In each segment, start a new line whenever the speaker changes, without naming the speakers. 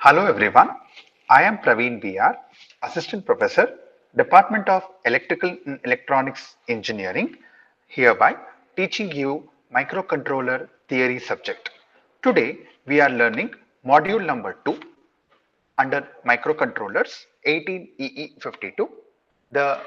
Hello everyone, I am Praveen VR, Assistant Professor, Department of Electrical and Electronics Engineering, hereby teaching you microcontroller theory subject. Today we are learning module number 2 under microcontrollers 18EE52. The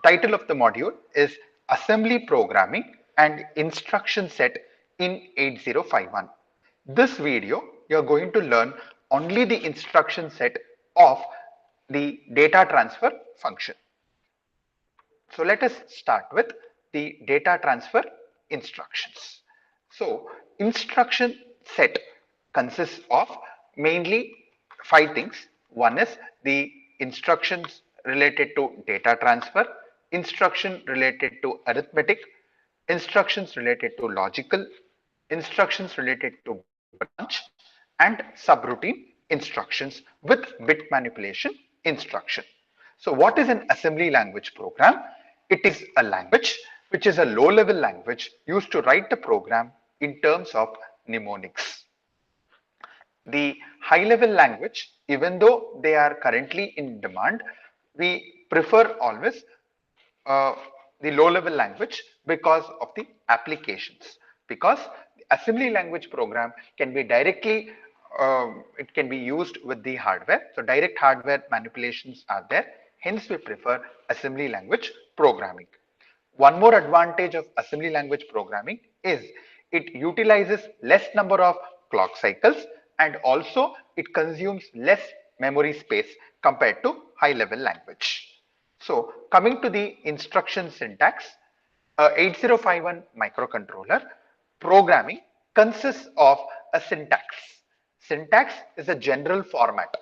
title of the module is Assembly Programming and Instruction Set in 8051. This video, you're going to learn only the instruction set of the data transfer function. So let us start with the data transfer instructions. So instruction set consists of mainly five things. One is the instructions related to data transfer, instruction related to arithmetic, instructions related to logical, instructions related to branch, and subroutine instructions with bit manipulation instruction. So what is an assembly language program? It is a language which is a low-level language used to write the program in terms of mnemonics. The high-level language, even though they are currently in demand, we prefer always uh, the low-level language because of the applications. Because the assembly language program can be directly, it can be used with the hardware. So direct hardware manipulations are there. Hence, we prefer assembly language programming. One more advantage of assembly language programming is it utilizes less number of clock cycles and also it consumes less memory space compared to high level language. So coming to the instruction syntax, 8051 microcontroller programming consists of a syntax. Syntax is a general format.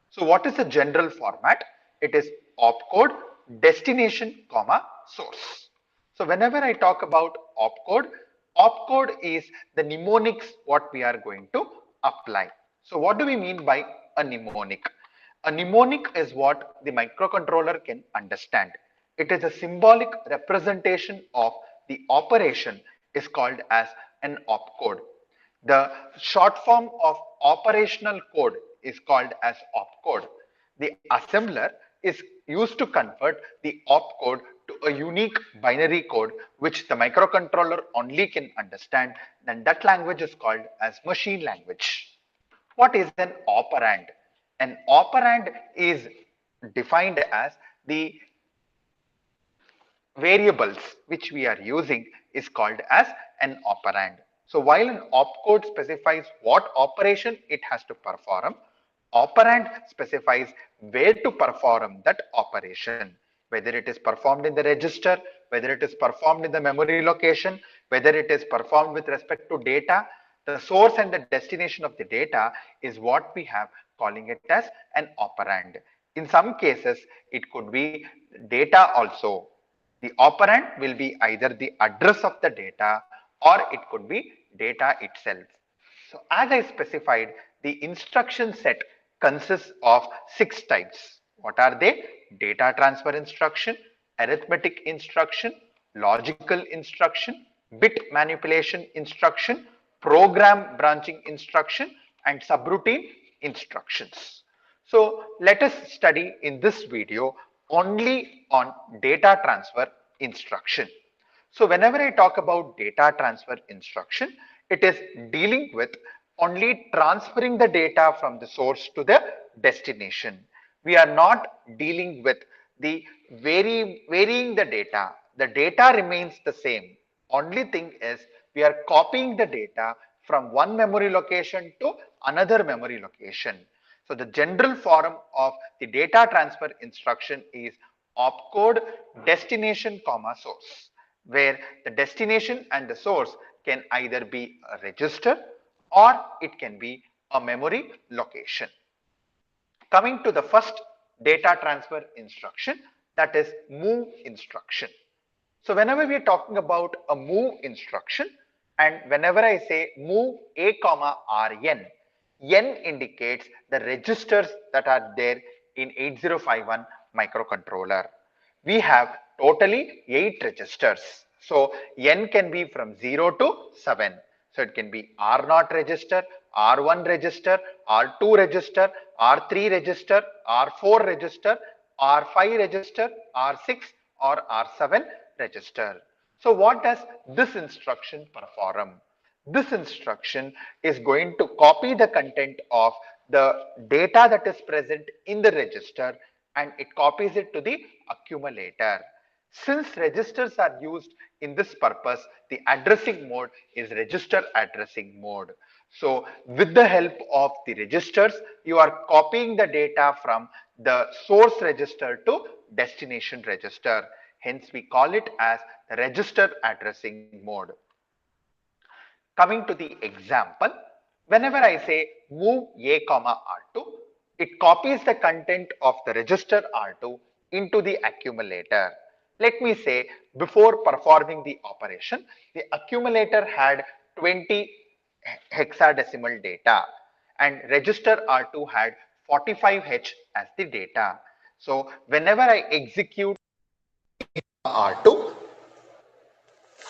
So what is a general format? It is opcode, destination, comma, source. So whenever I talk about opcode is the mnemonics what we are going to apply. So what do we mean by a mnemonic? A mnemonic is what the microcontroller can understand. It is a symbolic representation of the operation is called as an opcode. The short form of operational code is called as opcode. The assembler is used to convert the opcode to a unique binary code which the microcontroller only can understand, then that language is called as machine language. What is an operand? An operand is defined as the variables which we are using is called as an operand. So while an opcode specifies what operation it has to perform, operand specifies where to perform that operation, whether it is performed in the register, whether it is performed in the memory location, whether it is performed with respect to data. The source and the destination of the data is what we have calling it as an operand. In some cases, it could be data also. The operand will be either the address of the data or it could be data itself. So as I specified, the instruction set consists of 6 types. What are they? Data transfer instruction, arithmetic instruction, logical instruction, bit manipulation instruction, program branching instruction, and subroutine instructions. So let us study in this video only on data transfer instruction. So whenever I talk about data transfer instruction, it is dealing with only transferring the data from the source to the destination. We are not dealing with the varying the data. The data remains the same. Only thing is we are copying the data from one memory location to another memory location. So the general form of the data transfer instruction is opcode destination comma source, where the destination and the source can either be a register or it can be a memory location. Coming to the first data transfer instruction, that is move instruction. So whenever we are talking about a move instruction, and whenever I say move a comma rn, n indicates the registers that are there in 8051 microcontroller. We have totally 8 registers. So n can be from 0 to 7. So it can be R0 register, R1 register, R2 register, R3 register, R4 register, R5 register, R6 or R7 register. So what does this instruction perform? This instruction is going to copy the content of the data that is present in the register and it copies it to the accumulator. Since registers are used in this purpose, the addressing mode is register addressing mode. So with the help of the registers, you are copying the data from the source register to destination register. Hence, we call it as the register addressing mode. Coming to the example, whenever I say move A comma R2, it copies the content of the register R2 into the accumulator. Let me say before performing the operation, the accumulator had 20 hexadecimal data and register R2 had 45H as the data. So whenever I execute R2,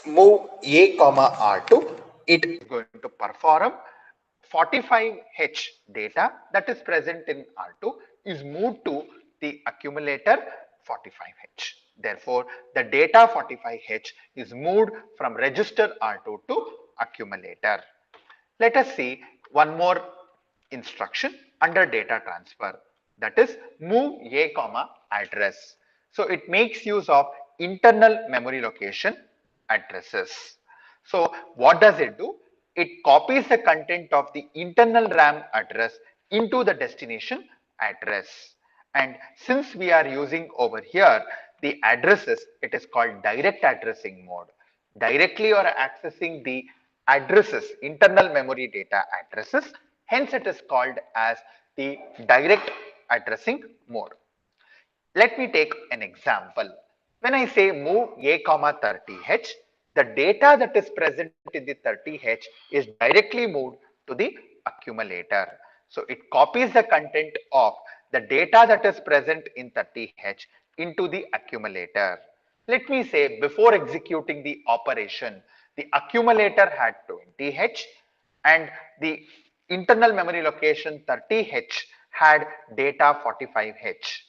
move A comma R2, it is going to perform 45H data that is present in R2 is moved to the accumulator 45H. Therefore, the data 45H is moved from register R2 to accumulator. Let us see one more instruction under data transfer, that is move A comma address. So it makes use of internal memory location addresses. So what does it do? It copies the content of the internal RAM address into the destination address. And since we are using over here the addresses, it is called direct addressing mode. Directly you are accessing the addresses, internal memory data addresses. Hence it is called as the direct addressing mode. Let me take an example. When I say move A comma 30H, the data that is present in the 30H is directly moved to the accumulator. So it copies the content of the data that is present in 30H into the accumulator. Let me say before executing the operation, the accumulator had 20H and the internal memory location 30H had data 45H.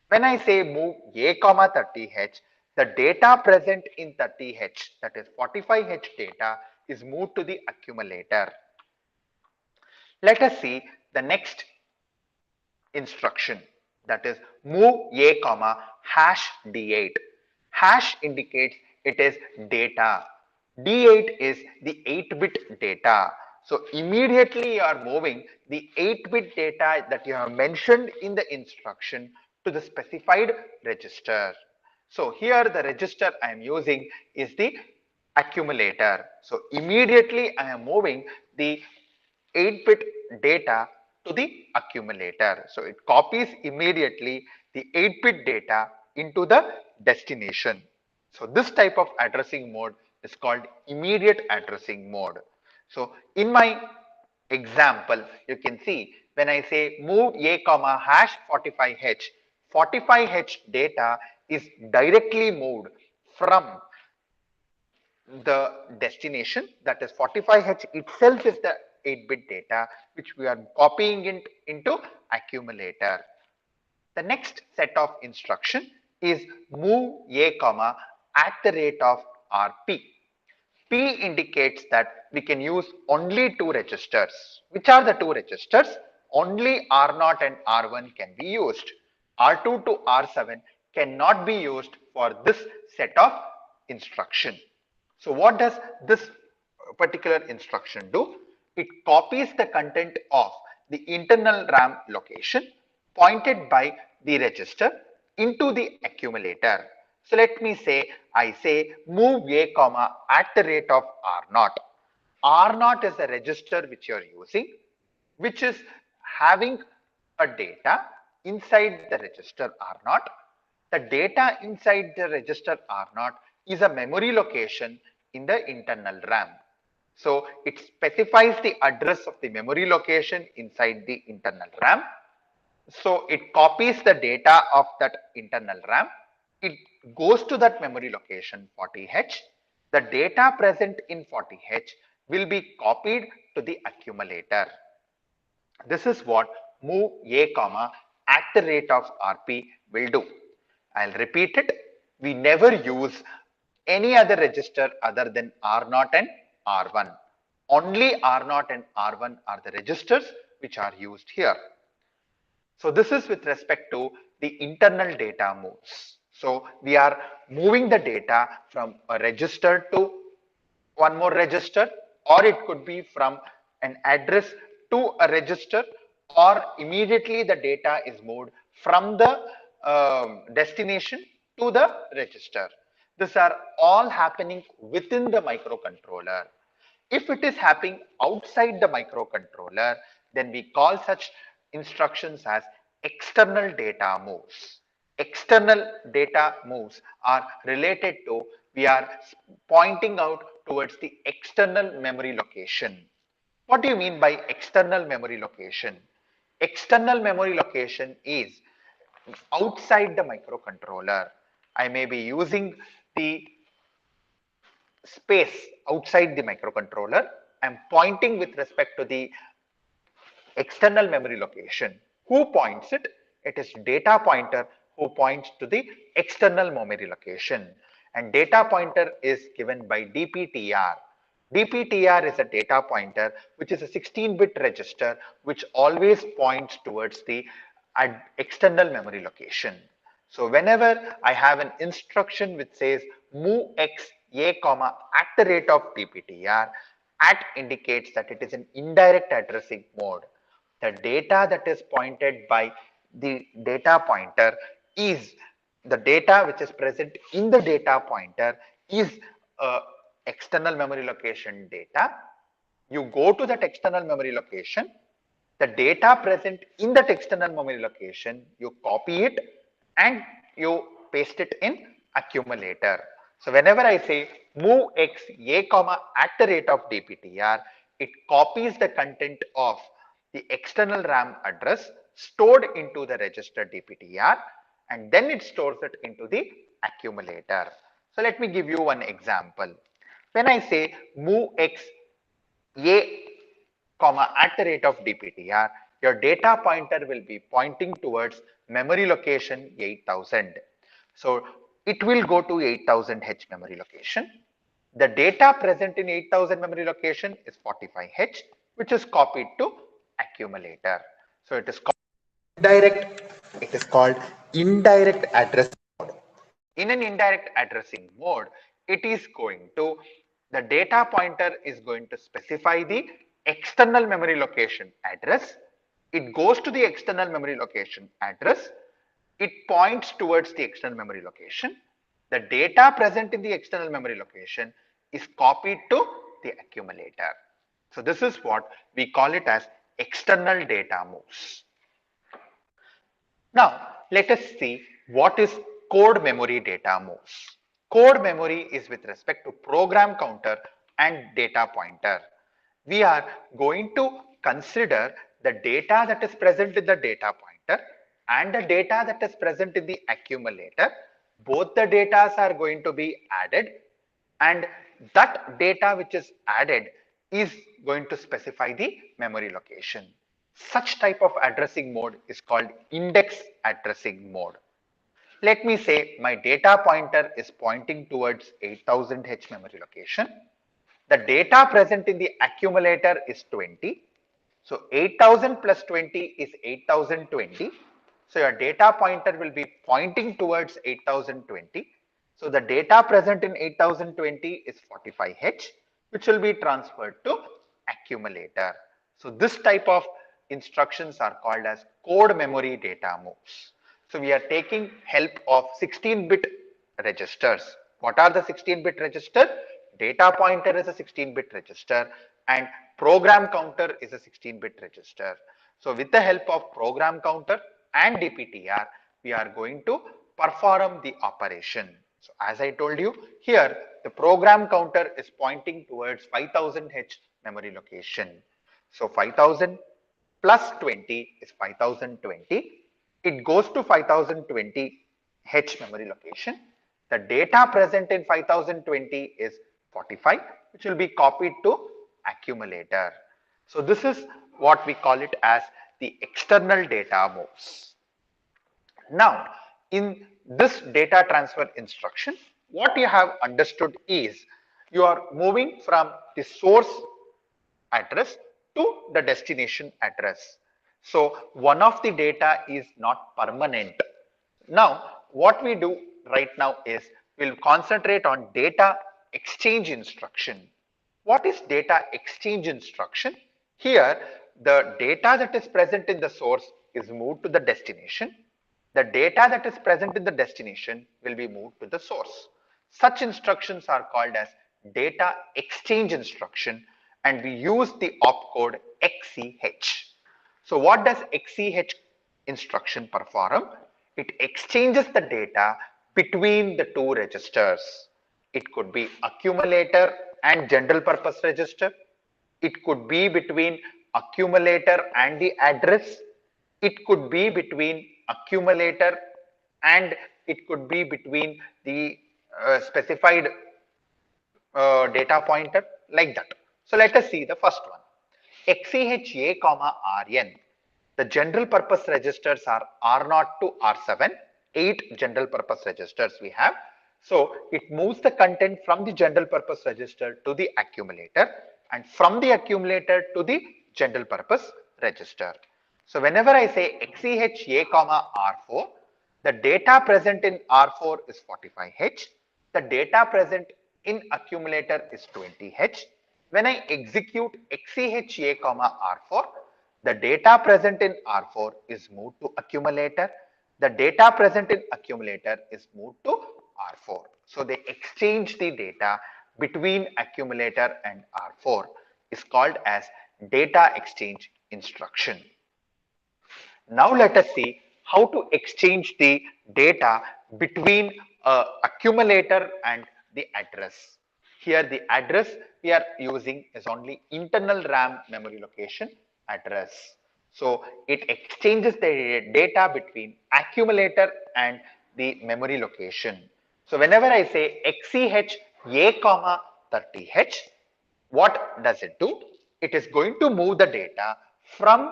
When I say move A comma 30H, the data present in 30H, that is 45H data, is moved to the accumulator. Let us see the next instruction, that is move A comma hash D8. Hash indicates it is data. D8 is the 8-bit data. So immediately you are moving the 8-bit data that you have mentioned in the instruction to the specified register. So here the register I am using is the accumulator. So immediately I am moving the 8-bit data to the accumulator. So it copies immediately the 8-bit data into the destination. So this type of addressing mode is called immediate addressing mode. So in my example, you can see when I say move A comma hash 45H, 45H data is directly moved from the destination, that is 45H itself is the 8-bit data which we are copying it into accumulator. The next set of instruction is move A comma at the rate of RP. P indicates that we can use only two registers. Which are the two registers? Only R0 and R1 can be used. R2 to R7 cannot be used for this set of instruction. So what does this particular instruction do? It copies the content of the internal RAM location pointed by the register into the accumulator. So let me say, I say move A comma at the rate of R0. R0 is the register which you are using, which is having a data inside the register R0. The data inside the register R0 is a memory location in the internal RAM. So it specifies the address of the memory location inside the internal RAM. So it copies the data of that internal RAM. It goes to that memory location 40H. The data present in 40H will be copied to the accumulator. This is what move A comma at the rate of RP will do. I'll repeat it. We never use any other register other than R0 and R1. Only R0 and R1 are the registers which are used here. So this is with respect to the internal data moves. So we are moving the data from a register to one more register, or it could be from an address to a register, or immediately the data is moved from the destination to the register. These are all happening within the microcontroller. If it is happening outside the microcontroller, then we call such instructions as external data moves. External data moves are related to, we are pointing out towards the external memory location. What do you mean by external memory location? External memory location is outside the microcontroller. I may be using the space outside the microcontroller. I'm pointing with respect to the external memory location. Who points it? It is data pointer who points to the external memory location. And data pointer is given by DPTR. DPTR is a data pointer which is a 16-bit register which always points towards the external memory location. So whenever I have an instruction which says move x a comma at the rate of DPTR, at indicates that it is an indirect addressing mode. The data that is pointed by the data pointer is the data which is present in the data pointer is external memory location data. You go to that external memory location, the data present in that external memory location, you copy it and you paste it in accumulator. So whenever I say move x a comma at the rate of DPTR, it copies the content of the external RAM address stored into the register DPTR, and then it stores it into the accumulator. So let me give you one example. When I say move x a comma at the rate of DPTR, your data pointer will be pointing towards memory location 8000. So it will go to 8000 H memory location. The data present in 8000 memory location is 45 H, which is copied to accumulator. So it is called indirect address mode. In an indirect addressing mode, it is going to, the data pointer is going to specify the external memory location address. It goes to the external memory location address. It points towards the external memory location. The data present in the external memory location is copied to the accumulator. So this is what we call it as external data moves. Now, let us see what is code memory data moves. Code memory is with respect to program counter and data pointer. We are going to consider the data that is present in the data pointer and the data that is present in the accumulator. Both the data are going to be added, and that data which is added is going to specify the memory location. Such type of addressing mode is called index addressing mode. Let me say my data pointer is pointing towards 8000 H memory location. The data present in the accumulator is 20. So 8000 plus 20 is 8020. So your data pointer will be pointing towards 8020. So the data present in 8020 is 45 H, which will be transferred to accumulator. So this type of instructions are called as code memory data moves. So we are taking help of 16-bit registers. What are the 16-bit register? Data pointer is a 16-bit register and program counter is a 16-bit register. So with the help of program counter and DPTR, we are going to perform the operation. So as I told you, here the program counter is pointing towards 5000 H memory location. So 5000 plus 20 is 5020. It goes to 5020 H memory location. The data present in 5020 is 45, which will be copied to accumulator. So this is what we call it as the external data moves. Now, in this data transfer instruction, what you have understood is you are moving from the source address to the destination address. So one of the data is not permanent. Now, what we do right now is we'll concentrate on data exchange instruction. What is data exchange instruction? Here, the data that is present in the source is moved to the destination. The data that is present in the destination will be moved to the source. Such instructions are called as data exchange instruction, and we use the opcode XCH. So what does XCH instruction perform? It exchanges the data between the two registers. It could be accumulator and general purpose register. It could be between accumulator and the address. It could be between accumulator and it could be between the specified data pointer, like that. So let us see the first one. XCHA, RN. The general purpose registers are R0 to R7, 8 general purpose registers we have. So it moves the content from the general purpose register to the accumulator and from the accumulator to the general purpose register. So whenever I say XCHA, R4, the data present in R4 is 45H. The data present in accumulator is 20H. When I execute XCHA, R4, the data present in R4 is moved to accumulator. The data present in accumulator is moved to R4. So they exchange the data between accumulator and R4 is called as data exchange instruction. Now let us see how to exchange the data between accumulator and the address. Here the address we are using is only internal RAM memory location address. So it exchanges the data between accumulator and the memory location. So whenever I say XCH A, 30H, what does it do? It is going to move the data from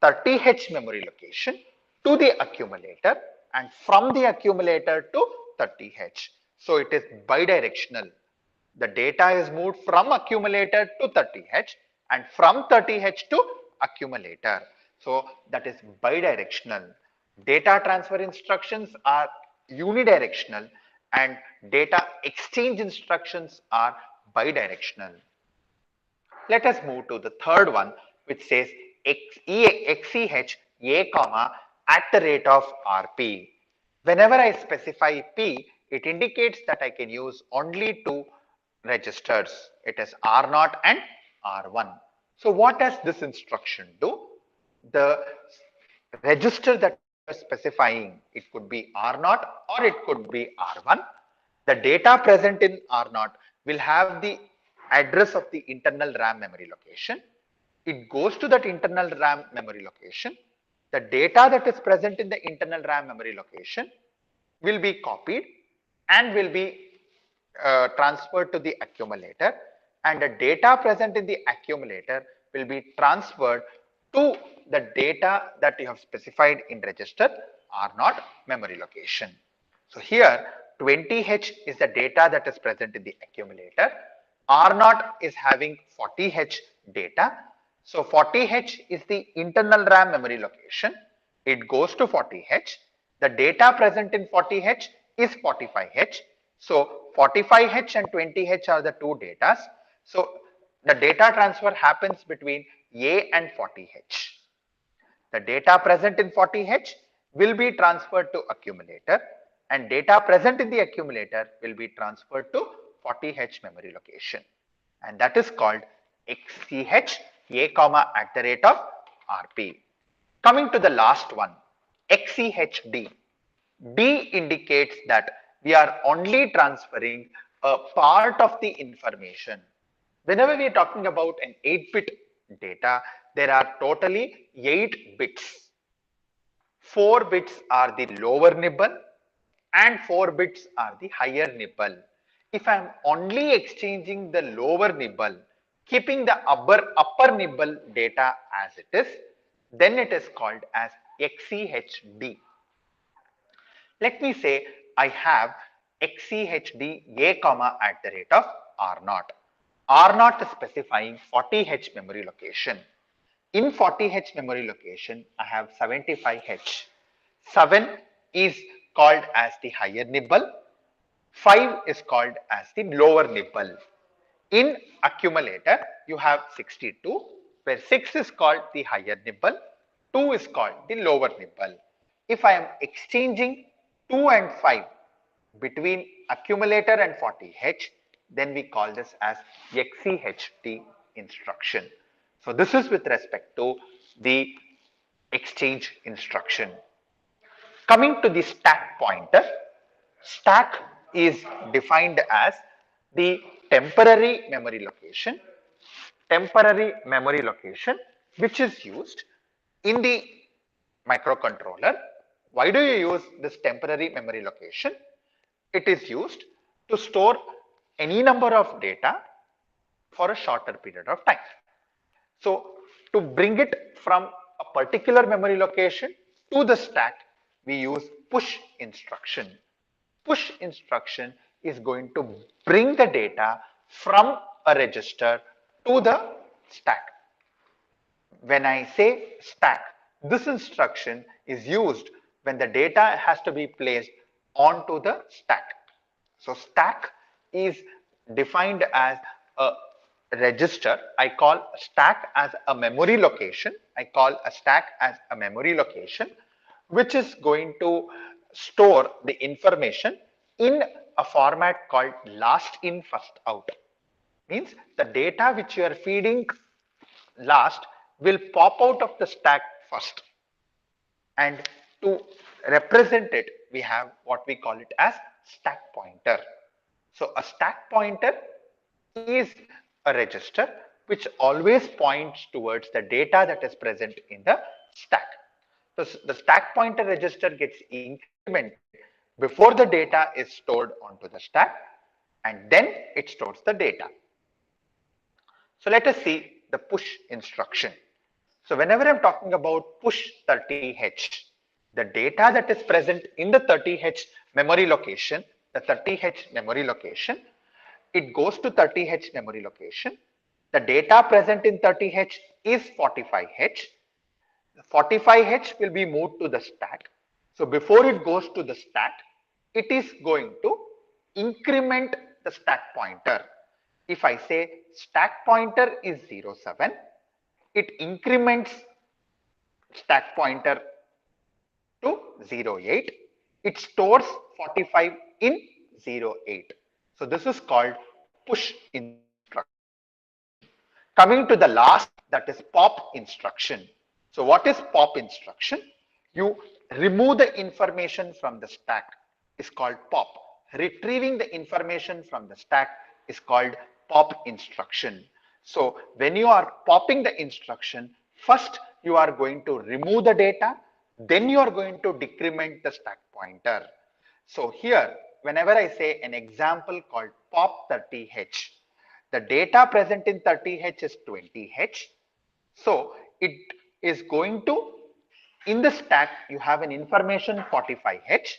30H memory location to the accumulator and from the accumulator to 30H. So it is bidirectional. The data is moved from accumulator to 30H and from 30H to accumulator. So that is bidirectional. Data transfer instructions are unidirectional and data exchange instructions are bidirectional. Let us move to the third one, which says XCH A, at the rate of RP. Whenever I specify P, it indicates that I can use only two registers. It is R0 and R1. So what does this instruction do? The register that you are specifying, it could be R0 or it could be R1. The data present in R0 will have the address of the internal RAM memory location. It goes to that internal RAM memory location. The data that is present in the internal RAM memory location will be copied and will be transferred to the accumulator, and the data present in the accumulator will be transferred to the data that you have specified in register R0 memory location. So here 20H is the data that is present in the accumulator. R0 is having 40H data. So 40H is the internal RAM memory location. It goes to 40H. The data present in 40H is 45H. So 45H and 20H are the two datas. So the data transfer happens between A and 40H. The data present in 40H will be transferred to accumulator and data present in the accumulator will be transferred to 40H memory location, and that is called XCH A, at the rate of RP. Coming to the last one, XCHD. D indicates that we are only transferring a part of the information. Whenever we are talking about an 8-bit data, there are totally 8 bits. 4 bits are the lower nibble and 4 bits are the higher nibble. If I am only exchanging the lower nibble, keeping the upper nibble data as it is, then it is called as XCHD. Let me say I have XCHD A comma at the rate of R0. R0 is specifying 40H memory location. In 40H memory location, I have 75H. 7 is called as the higher nibble. 5 is called as the lower nibble. In accumulator, you have 62, where 6 is called the higher nibble, 2 is called the lower nibble. If I am exchanging 2 and 5 between accumulator and 40H, then we call this as XCHD instruction. So this is with respect to the exchange instruction. Coming to the stack pointer, stack is defined as the temporary memory location which is used in the microcontroller. Why do you use this temporary memory location? It is used to store any number of data for a shorter period of time. So to bring it from a particular memory location to the stack, we use push instruction. Push instruction is going to bring the data from a register to the stack. When I say stack, this instruction is used when the data has to be placed onto the stack. So stack is defined as a register. I call stack as a memory location. Which is going to store the information in a format called last in first out. Means the data which you are feeding last will pop out of the stack first, and to represent it we have what we call it as stack pointer. So a stack pointer is a register which always points towards the data that is present in the stack. So the stack pointer register gets incremented before the data is stored onto the stack, and then it stores the data. So let us see the push instruction. So whenever I'm talking about push 30H, the data that is present in the 30H memory location, it goes to 30H memory location. The data present in 30H is 45H. The 45H will be moved to the stack. So before it goes to the stack, it is going to increment the stack pointer. If I say stack pointer is 07, it increments stack pointer to 08. It stores 45 in 08. So this is called push instruction. Coming to the last, that is pop instruction. So what is pop instruction? You remove the information from the stack is called pop. Retrieving the information from the stack is called pop instruction. So when you are popping the instruction, first you are going to remove the data, then you are going to decrement the stack pointer. So here, whenever I say an example called pop 30H, the data present in 30H is 20H. So it is going to, in the stack, you have an information 45H.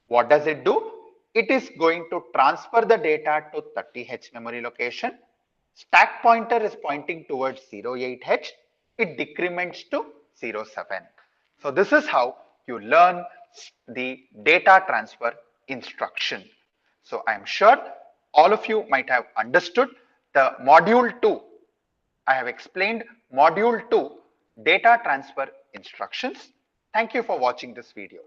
What does it do? It is going to transfer the data to 30H memory location. Stack pointer is pointing towards 08H. It decrements to 07. So this is how you learn the data transfer instruction. So I am sure all of you might have understood the module 2. I have explained module 2 data transfer instructions. Thank you for watching this video.